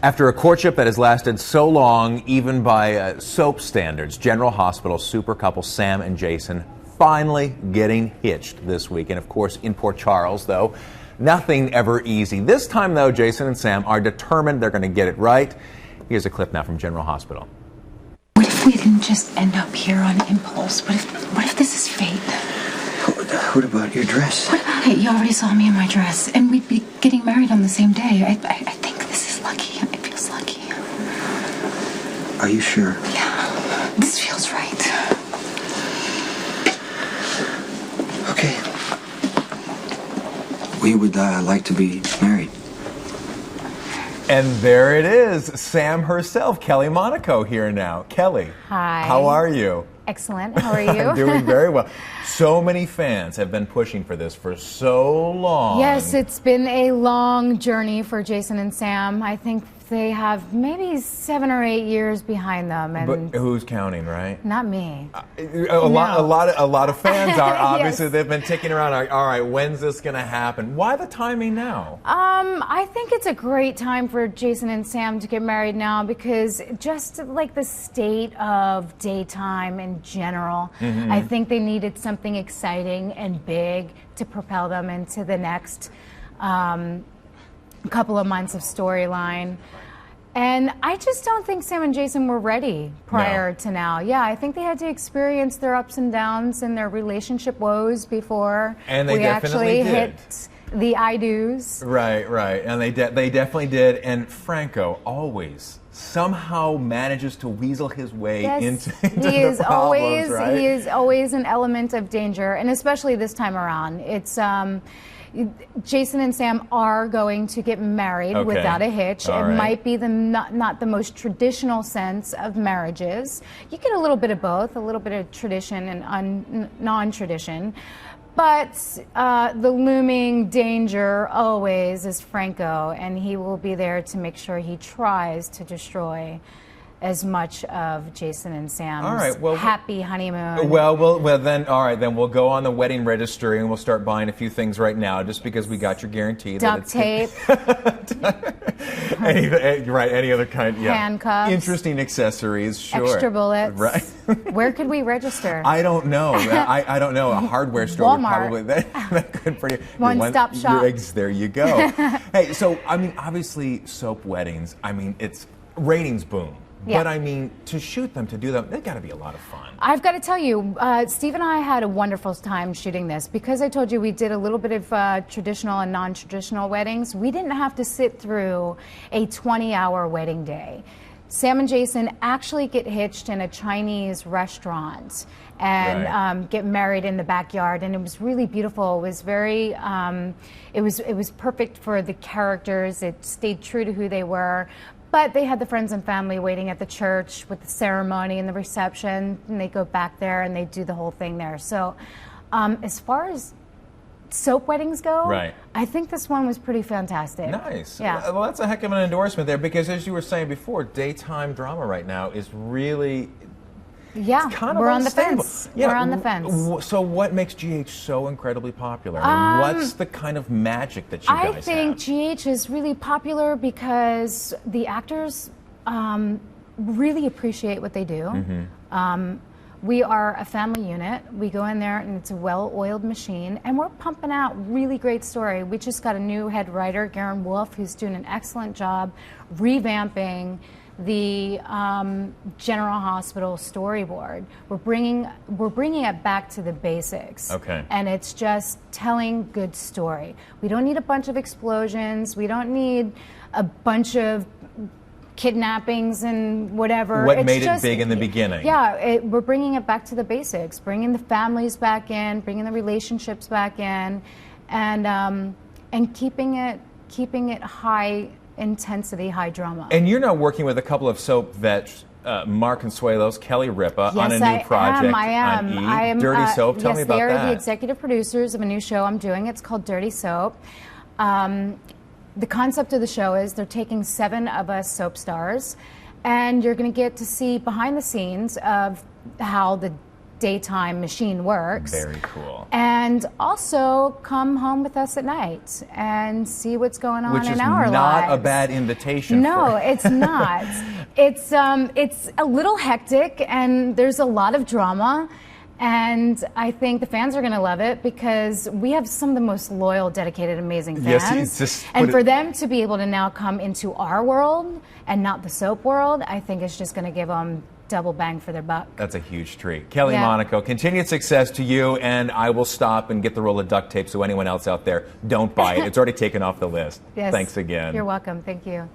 After a courtship that has lasted so long, even by soap standards, General Hospital super couple Sam and Jason finally getting hitched this week. And of course, in Port Charles, though, nothing ever easy. This time, though, Jason and Sam are determined they're going to get it right. Here's a clip now from General Hospital. What if we didn't just end up here on impulse? What if this is fate? What about your dress? What about it? You already saw me in my dress, and we'd be getting married on the same day. I think this is lucky. It feels lucky. Are you sure? Yeah, this feels right. Okay. We would like to be married. And there it is, Sam herself, Kelly Monaco, here now. Kelly. Hi. How are you? Excellent. How are you? I'm doing very well. So many fans have been pushing for this for so long. Yes, it's been a long journey for Jason and Sam. I think they have maybe 7 or 8 years behind them. And but who's counting, right? Not me. A lot of fans are. Obviously, Yes. They've been ticking around. All right, when's this going to happen? Why the timing now? I think it's a great time for Jason and Sam to get married now because just like the state of daytime in general, I think they needed something exciting and big to propel them into the next couple of months of storyline. And I just don't think Sam and Jason were ready prior to now. Yeah, I think they had to experience their ups and downs and their relationship woes before And they we definitely actually did. hit the I do's. Right. And they definitely did. And Franco always somehow manages to weasel his way into the problems, right? He is always an element of danger, and especially this time around. It's Jason and Sam are going to get married without a hitch. All it right. might be not the most traditional sense of marriages. You get a little bit of both, a little bit of tradition and non-tradition. But the looming danger always is Franco, and he will be there to make sure he tries to destroy as much of Jason and Sam's happy honeymoon. Well, then, all right, then we'll go on the wedding registry and we'll start buying a few things right now, just because we got your guarantee. Duct tape. Any other kind, Handcuffs. Interesting accessories, sure. Extra bullets. Right. Where could we register? I don't know. I don't know. A hardware store would Walmart. probably that could pretty One-stop shop. There you go. Hey, so I mean, obviously, soap weddings. I mean, it's ratings boom. Yeah. But I mean, to shoot them, to do them, they've got to be a lot of fun. I've got to tell you, Steve and I had a wonderful time shooting this. Because I told you we did a little bit of traditional and non-traditional weddings, we didn't have to sit through a 20-hour wedding day. Sam and Jason actually get hitched in a Chinese restaurant and get married in the backyard, and it was really beautiful. It was very, it was perfect for the characters. It stayed true to who they were. But they had the friends and family waiting at the church with the ceremony and the reception, and they go back there and they do the whole thing there. So as far as soap weddings go, I think this one was pretty fantastic. Nice. Yeah. Well, that's a heck of an endorsement there, because as you were saying before, daytime drama right now is really... Yeah, kind of we're on the unstable. fence. Yeah, we're on the fence. So what makes GH so incredibly popular? I mean, what's the kind of magic that you guys have? I think GH is really popular because the actors really appreciate what they do. We are a family unit. We go in there and it's a well-oiled machine, and we're pumping out really great story. We just got a new head writer, Garen Wolf, who's doing an excellent job revamping the General Hospital storyboard. We're bringing it back to the basics. Okay. And it's just telling good story. We don't need a bunch of explosions. We don't need a bunch of kidnappings and whatever. What made it big in the beginning? Yeah, we're bringing it back to the basics, bringing the families back in, bringing the relationships back in, and keeping it high intensity, high drama. And you're now working with a couple of soap vets, Mark Consuelos, Kelly Ripa, on a new project. I am. On E! Dirty Soap. Tell me about that. Yes, they are the executive producers of a new show I'm doing. It's called Dirty Soap. The concept of the show is they're taking 7 of us soap stars, and you're going to get to see behind the scenes of how the daytime machine works. Very cool. And also come home with us at night and see what's going on Which in is our lives. not a bad invitation. No, it's not. It's a little hectic, and there's a lot of drama. And I think the fans are going to love it because we have some of the most loyal, dedicated, amazing fans. Yes, it's just and for them to be able to now come into our world and not the soap world, I think it's just going to give them double bang for their buck. That's a huge treat. Kelly Yeah. Monaco, continued success to you, and I will stop and get the roll of duct tape so anyone else out there, don't buy it. It's already taken off the list. Yes. Thanks again. You're welcome. Thank you.